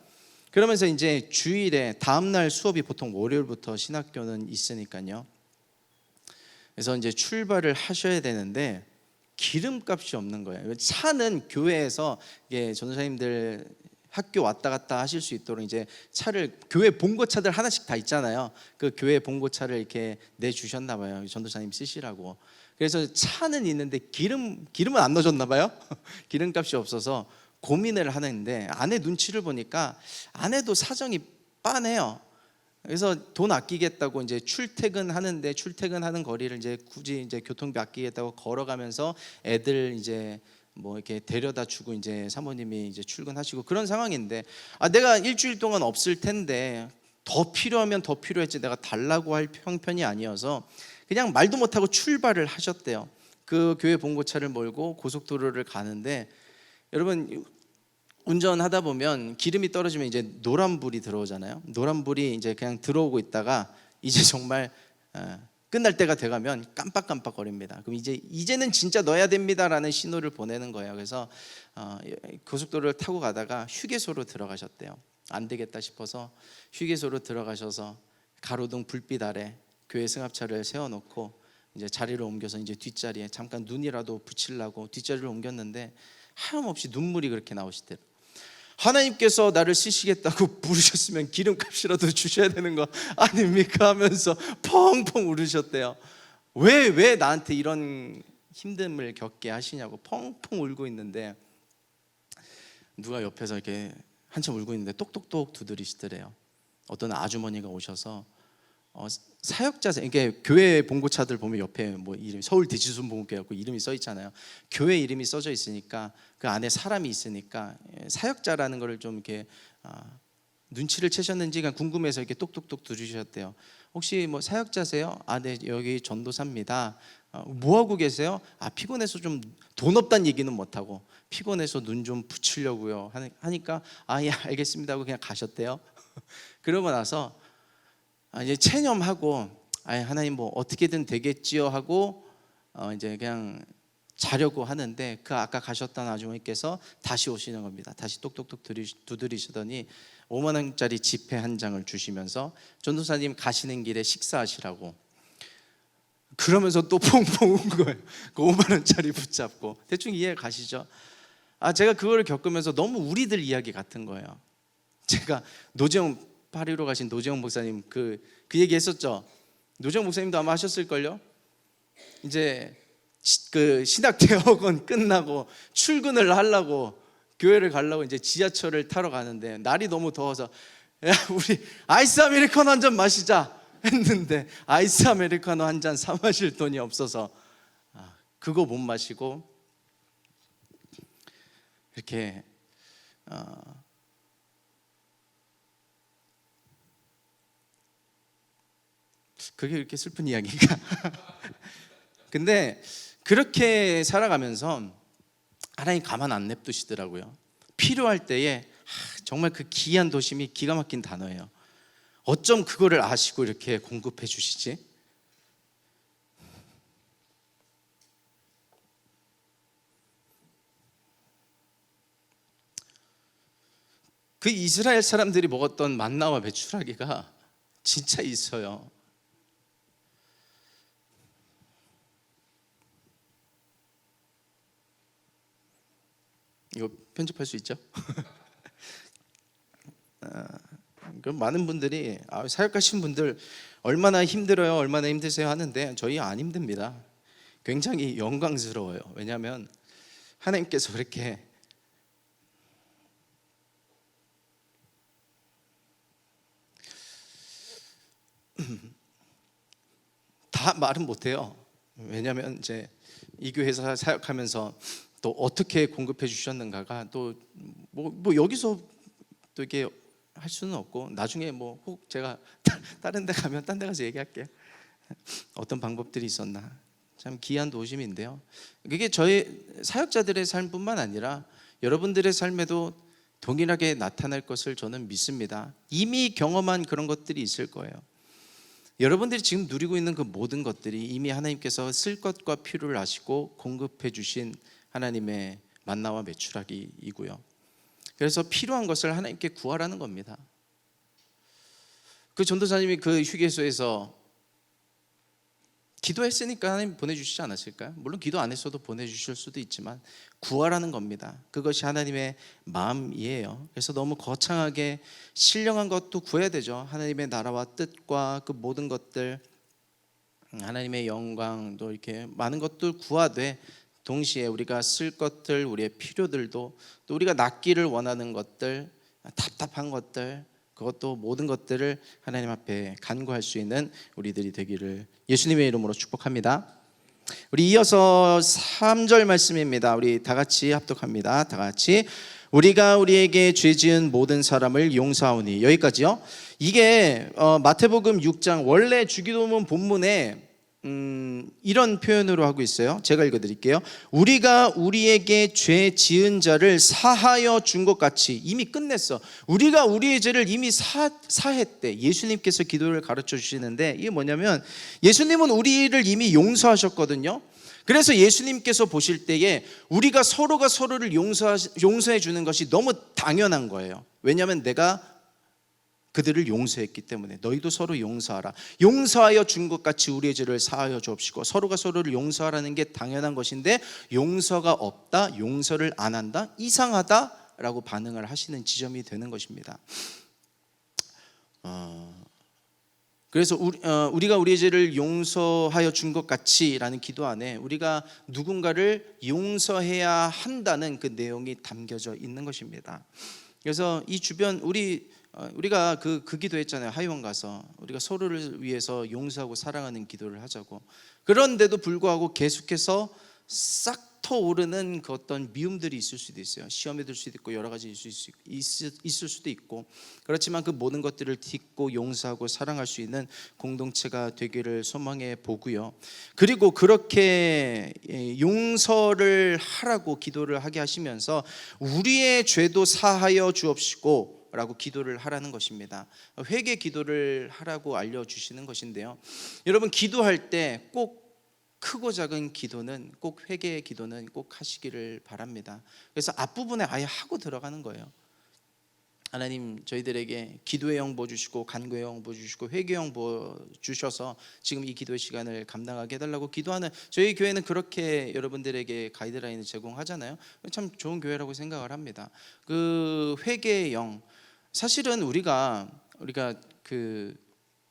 그러면서 이제 주일에 다음날 수업이 보통 월요일부터 신학교는 있으니까요. 그래서 이제 출발을 하셔야 되는데 기름값이 없는 거예요. 차는 교회에서 전도사님들 학교 왔다 갔다 하실 수 있도록 이제 차를, 교회 봉고차들 하나씩 다 있잖아요. 그 교회 봉고차를 이렇게 내주셨나 봐요. 전도사님 쓰시라고. 그래서 차는 있는데 기름은 안 넣어줬나 봐요. 기름값이 없어서 고민을 하는데, 아내 눈치를 보니까 아내도 사정이 빤해요. 그래서 돈 아끼겠다고 이제 출퇴근하는 거리를 이제 굳이 이제 교통비 아끼겠다고 걸어가면서 애들 이제 뭐 이렇게 데려다 주고 이제 사모님이 이제 출근하시고 그런 상황인데, 내가 일주일 동안 없을 텐데 더 필요하면 더 필요했지 내가 달라고 할 형편이 아니어서 그냥 말도 못하고 출발을 하셨대요. 그 교회 봉고차를 몰고 고속도로를 가는데, 여러분 운전하다 보면 기름이 떨어지면 이제 노란불이 들어오잖아요. 노란불이 이제 그냥 들어오고 있다가 이제 정말 끝날 때가 돼가면 깜빡깜빡거립니다. 그럼 이제는 진짜 넣어야 됩니다라는 신호를 보내는 거예요. 그래서 고속도로를 타고 가다가 휴게소로 들어가셨대요. 안 되겠다 싶어서 휴게소로 들어가셔서 가로등 불빛 아래 교회 승합차를 세워놓고 이제 자리를 옮겨서 이제 뒷자리에 잠깐 눈이라도 붙이려고 뒷자리를 옮겼는데 하염없이 눈물이 그렇게 나오시대요. 하나님께서 나를 쓰시겠다고 부르셨으면 기름값이라도 주셔야 되는 거 아닙니까? 하면서 펑펑 울으셨대요. 왜 나한테 이런 힘듦을 겪게 하시냐고 펑펑 울고 있는데, 누가 옆에서 이렇게 한참 울고 있는데 똑똑똑 두드리시더래요. 어떤 아주머니가 오셔서 사역자세, 이게 교회 봉고차들 보면 옆에 뭐 이름 서울 대지순 봉고교회고 이름이 써 있잖아요. 교회 이름이 써져 있으니까 그 안에 사람이 있으니까 사역자라는 거를 좀 이렇게 눈치를 채셨는지 그냥 궁금해서 이렇게 똑똑똑 들으셨대요. 혹시 뭐 사역자세요? 네, 여기 전도사입니다. 뭐 하고 계세요? 피곤해서 좀, 돈 없다는 얘기는 못 하고 피곤해서 눈 좀 붙이려고요 하니까 예 알겠습니다 하고 그냥 가셨대요. 그러고 나서 이제 체념하고 하나님 뭐 어떻게든 되겠지요 하고 이제 그냥 자려고 하는데, 그 아까 가셨던 아주머니께서 다시 오시는 겁니다. 다시 똑똑똑 두드리시더니 5만 원짜리 지폐 한 장을 주시면서 전도사님 가시는 길에 식사하시라고. 그러면서 또 퐁퐁 운 거예요. 그 5만 원짜리 붙잡고. 대충 이해 가시죠? 제가 그거를 겪으면서 너무 우리들 이야기 같은 거예요. 제가 노재영 8.15 가신 노재영 목사님 그 얘기 했었죠. 노재영 목사님도 아마 하셨을걸요. 이제 그 신학대학원 끝나고 출근을 하려고 교회를 가려고 이제 지하철을 타러 가는데 날이 너무 더워서 야 우리 아이스 아메리카노 한 잔 마시자 했는데 아이스 아메리카노 한 잔 사 마실 돈이 없어서 그거 못 마시고 이렇게 그게 이렇게 슬픈 이야기인가? 근데 그렇게 살아가면서 하나님 가만 안 냅두시더라고요. 필요할 때에 정말 그 기이한 도심이 기가 막힌 단어예요. 어쩜 그거를 아시고 이렇게 공급해 주시지? 그 이스라엘 사람들이 먹었던 만나와 메추라기가 진짜 있어요. 이거 편집할 수 있죠? 그럼 많은 분들이 사역하신 분들 얼마나 힘들어요, 얼마나 힘드세요 하는데 저희 안 힘듭니다. 굉장히 영광스러워요. 왜냐하면 하나님께서 그렇게 다 말은 못해요. 왜냐하면 이제 이 교회에서 사역하면서 또 어떻게 공급해 주셨는가가 또 뭐 여기서 또 이렇게 할 수는 없고, 나중에 뭐 혹 제가 다른 데 가면 딴 데 가서 얘기할게요. 어떤 방법들이 있었나. 참 귀한 도심인데요. 그게 저희 사역자들의 삶뿐만 아니라 여러분들의 삶에도 동일하게 나타날 것을 저는 믿습니다. 이미 경험한 그런 것들이 있을 거예요. 여러분들이 지금 누리고 있는 그 모든 것들이 이미 하나님께서 쓸 것과 필요를 아시고 공급해 주신 하나님의 만나와 메추라기이고요. 그래서 필요한 것을 하나님께 구하라는 겁니다. 그 전도사님이 그 휴게소에서 기도했으니까 하나님 보내주시지 않았을까요? 물론 기도 안 했어도 보내주실 수도 있지만 구하라는 겁니다. 그것이 하나님의 마음이에요. 그래서 너무 거창하게 신령한 것도 구해야 되죠. 하나님의 나라와 뜻과 그 모든 것들, 하나님의 영광도 이렇게 많은 것들 구하되, 동시에 우리가 쓸 것들, 우리의 필요들도, 또 우리가 낫기를 원하는 것들, 답답한 것들, 그것도 모든 것들을 하나님 앞에 간구할 수 있는 우리들이 되기를 예수님의 이름으로 축복합니다. 우리 이어서 3절 말씀입니다. 우리 다 같이 합독합니다. 다 같이. 우리가 우리에게 죄 지은 모든 사람을 용서하오니. 여기까지요. 이게 마태복음 6장 원래 주기도문 본문에 이런 표현으로 하고 있어요. 제가 읽어드릴게요. 우리가 우리에게 죄 지은 자를 사하여 준 것 같이. 이미 끝냈어. 우리가 우리의 죄를 이미 사했대. 예수님께서 기도를 가르쳐 주시는데, 이게 뭐냐면 예수님은 우리를 이미 용서하셨거든요. 그래서 예수님께서 보실 때에 우리가 서로가 서로를 용서해 주는 것이 너무 당연한 거예요. 왜냐하면 내가 그들을 용서했기 때문에. 너희도 서로 용서하라. 용서하여 준 것 같이 우리의 죄를 사하여 주옵시고. 서로가 서로를 용서하라는 게 당연한 것인데, 용서가 없다, 용서를 안 한다, 이상하다라고 반응을 하시는 지점이 되는 것입니다. 그래서 우리가 우리의 죄를 용서하여 준 것 같이라는 기도 안에 우리가 누군가를 용서해야 한다는 그 내용이 담겨져 있는 것입니다. 그래서 이 주변 우리가 그 기도했잖아요. 하이원 가서 우리가 서로를 위해서 용서하고 사랑하는 기도를 하자고. 그런데도 불구하고 계속해서 싹 터오르는 그 어떤 미움들이 있을 수도 있어요. 시험에 들 수도 있고 여러 가지 있을 수도 있고, 그렇지만 그 모든 것들을 딛고 용서하고 사랑할 수 있는 공동체가 되기를 소망해 보고요. 그리고 그렇게 용서를 하라고 기도를 하게 하시면서 우리의 죄도 사하여 주옵시고 라고 기도를 하라는 것입니다. 회개 기도를 하라고 알려주시는 것인데요. 여러분, 기도할 때 꼭 크고 작은 기도는, 꼭 회개의 기도는 꼭 하시기를 바랍니다. 그래서 앞부분에 아예 하고 들어가는 거예요. 하나님, 저희들에게 기도의 영 부어주시고 간구의 영 부어주시고 회개의 영 부어주셔서 지금 이 기도의 시간을 감당하게 해달라고 기도하는, 저희 교회는 그렇게 여러분들에게 가이드라인을 제공하잖아요. 참 좋은 교회라고 생각을 합니다. 그 회개의 영, 사실은 우리가 그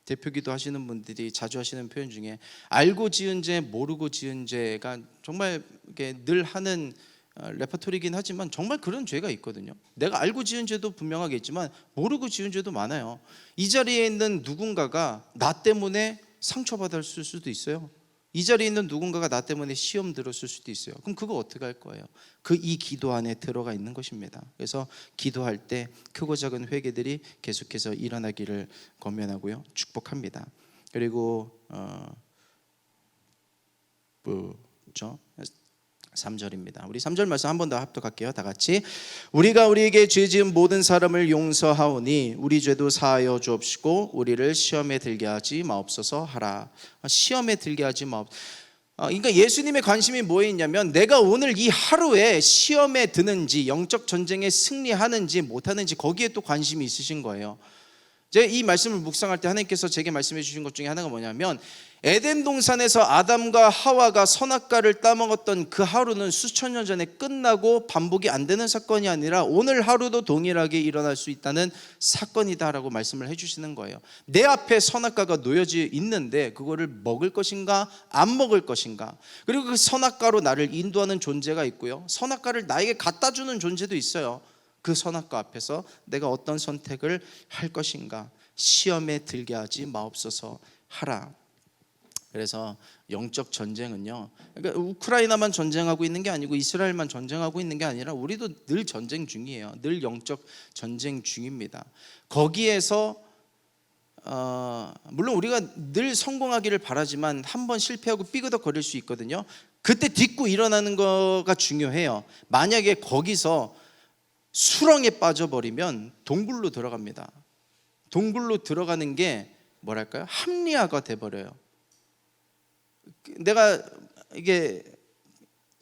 대표기도 하시는 분들이 자주 하시는 표현 중에 알고 지은 죄, 모르고 지은 죄가 정말 이렇게 늘 하는 레퍼토리긴 하지만 정말 그런 죄가 있거든요. 내가 알고 지은 죄도 분명하게 있지만 모르고 지은 죄도 많아요. 이 자리에 있는 누군가가 나 때문에 상처받았을 수도 있어요. 이 자리에 있는 누군가가 나 때문에 시험 들었을 수도 있어요. 그럼 그거 어떻게 할 거예요? 이 기도 안에 들어가 있는 것입니다. 그래서 기도할 때 크고 작은 회개들이 계속해서 일어나기를 권면하고요, 축복합니다. 그리고 3절입니다. 우리 3절 말씀 한 번 더 합독할게요. 다 같이. 우리가 우리에게 죄 지은 모든 사람을 용서하오니 우리 죄도 사하여 주옵시고 우리를 시험에 들게 하지 마옵소서 하라. 시험에 들게 하지 마옵소서. 그러니까 예수님의 관심이 뭐에 있냐면, 내가 오늘 이 하루에 시험에 드는지, 영적 전쟁에 승리하는지 못하는지, 거기에 또 관심이 있으신 거예요. 제가 이 말씀을 묵상할 때 하나님께서 제게 말씀해 주신 것 중에 하나가 뭐냐면, 에덴 동산에서 아담과 하와가 선악과를 따먹었던 그 하루는 수천 년 전에 끝나고 반복이 안 되는 사건이 아니라 오늘 하루도 동일하게 일어날 수 있다는 사건이다라고 말씀을 해주시는 거예요. 내 앞에 선악과가 놓여져 있는데 그거를 먹을 것인가 안 먹을 것인가, 그리고 그 선악과로 나를 인도하는 존재가 있고요, 선악과를 나에게 갖다 주는 존재도 있어요. 그 선악과 앞에서 내가 어떤 선택을 할 것인가, 시험에 들게 하지 마옵소서 하라. 그래서 영적 전쟁은요, 그러니까 우크라이나만 전쟁하고 있는 게 아니고 이스라엘만 전쟁하고 있는 게 아니라 우리도 늘 전쟁 중이에요. 늘 영적 전쟁 중입니다. 거기에서 물론 우리가 늘 성공하기를 바라지만 한번 실패하고 삐그덕거릴 수 있거든요. 그때 딛고 일어나는 거가 중요해요. 만약에 거기서 수렁에 빠져버리면 동굴로 들어갑니다. 동굴로 들어가는 게 뭐랄까요? 합리화가 돼버려요. 내가 이게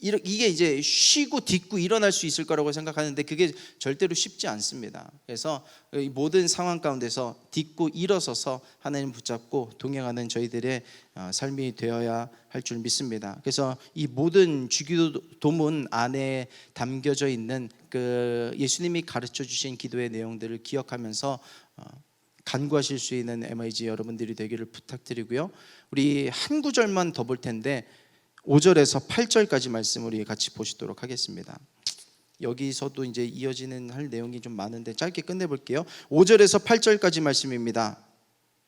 이게 이제 쉬고 딛고 일어날 수 있을 거라고 생각하는데 그게 절대로 쉽지 않습니다. 그래서 이 모든 상황 가운데서 딛고 일어서서 하나님 붙잡고 동행하는 저희들의 삶이 되어야 할 줄 믿습니다. 그래서 이 모든 주기도문 안에 담겨져 있는 그 예수님이 가르쳐 주신 기도의 내용들을 기억하면서 간구하실 수 있는 MIG 여러분들이 되기를 부탁드리고요. 우리 한 구절만 더 볼 텐데 5절에서 8절까지 말씀 우리 같이 보시도록 하겠습니다. 여기서도 이제 이어지는 할 내용이 좀 많은데 짧게 끝내볼게요. 5절에서 8절까지 말씀입니다.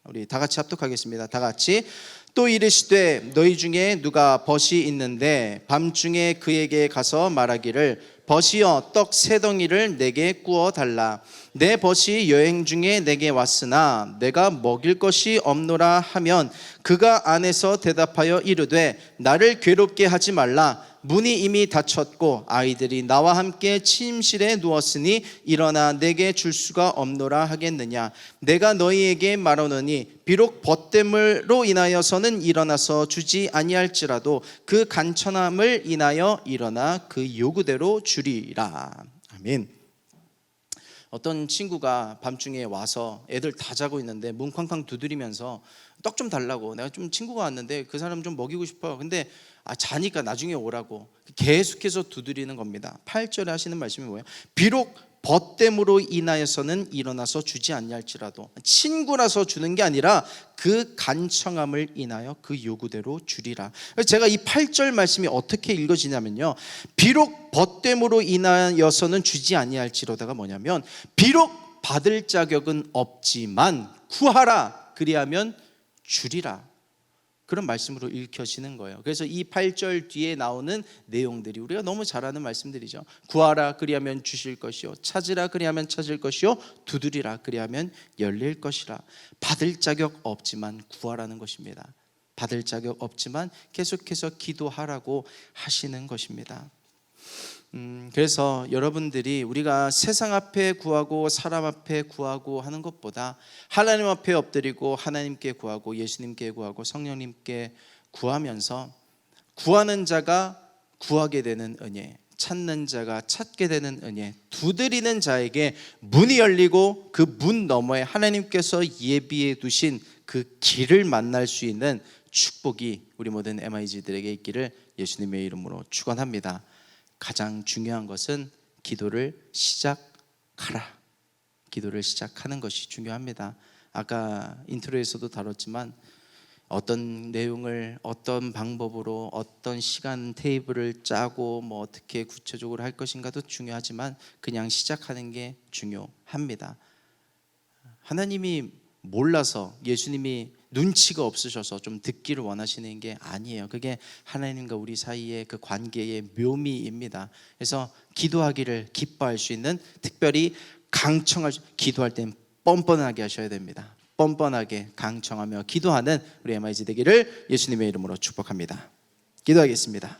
우리 다 같이 합독하겠습니다. 다 같이. 또 이르시되 너희 중에 누가 벗이 있는데 밤중에 그에게 가서 말하기를 벗이여 떡 세 덩이를 내게 구워 달라. 내 벗이 여행 중에 내게 왔으나 내가 먹일 것이 없노라 하면 그가 안에서 대답하여 이르되 나를 괴롭게 하지 말라. 문이 이미 닫혔고 아이들이 나와 함께 침실에 누웠으니 일어나 내게 줄 수가 없노라 하겠느냐. 내가 너희에게 말하노니 비록 벗됨으로 인하여서는 일어나서 주지 아니할지라도 그 간천함을 인하여 일어나 그 요구대로 주리라. 아멘. 어떤 친구가 밤중에 와서 애들 다 자고 있는데 문 쾅쾅 두드리면서 떡 좀 달라고, 내가 좀 친구가 왔는데 그 사람 좀 먹이고 싶어요. 근데 자니까 나중에 오라고 계속해서 두드리는 겁니다. 8절에 하시는 말씀이 뭐예요? 비록 벗됨으로 인하여서는 일어나서 주지 아니할지라도, 친구라서 주는 게 아니라 그 간청함을 인하여 그 요구대로 주리라. 제가 이 8절 말씀이 어떻게 읽어지냐면요, 비록 벗됨으로 인하여서는 주지 아니할지로다가 뭐냐면 비록 받을 자격은 없지만 구하라 그리하면 주리라, 그런 말씀으로 읽혀지는 거예요. 그래서 이 8절 뒤에 나오는 내용들이 우리가 너무 잘 아는 말씀들이죠. 구하라 그리하면 주실 것이요, 찾으라 그리하면 찾을 것이요, 두드리라 그리하면 열릴 것이라. 받을 자격 없지만 구하라는 것입니다. 받을 자격 없지만 계속해서 기도하라고 하시는 것입니다. 그래서 여러분들이 우리가 세상 앞에 구하고 사람 앞에 구하고 하는 것보다 하나님 앞에 엎드리고 하나님께 구하고 예수님께 구하고 성령님께 구하면서 구하는 자가 구하게 되는 은혜, 찾는 자가 찾게 되는 은혜, 두드리는 자에게 문이 열리고 그 문 너머에 하나님께서 예비해 두신 그 길을 만날 수 있는 축복이 우리 모든 MIG들에게 있기를 예수님의 이름으로 축원합니다. 가장 중요한 것은 기도를 시작하라. 기도를 시작하는 것이 중요합니다. 아까 인트로에서도 다뤘지만 어떤 내용을 어떤 방법으로 어떤 시간 테이블을 짜고 뭐 어떻게 구체적으로 할 것인가도 중요하지만 그냥 시작하는 게 중요합니다. 하나님이 몰라서, 예수님이 눈치가 없으셔서 좀 듣기를 원하시는 게 아니에요. 그게 하나님과 우리 사이의 그 관계의 묘미입니다. 그래서 기도하기를 기뻐할 수 있는, 특별히 기도할 땐 뻔뻔하게 하셔야 됩니다. 뻔뻔하게 강청하며 기도하는 우리 MIG 되기를 예수님의 이름으로 축복합니다. 기도하겠습니다.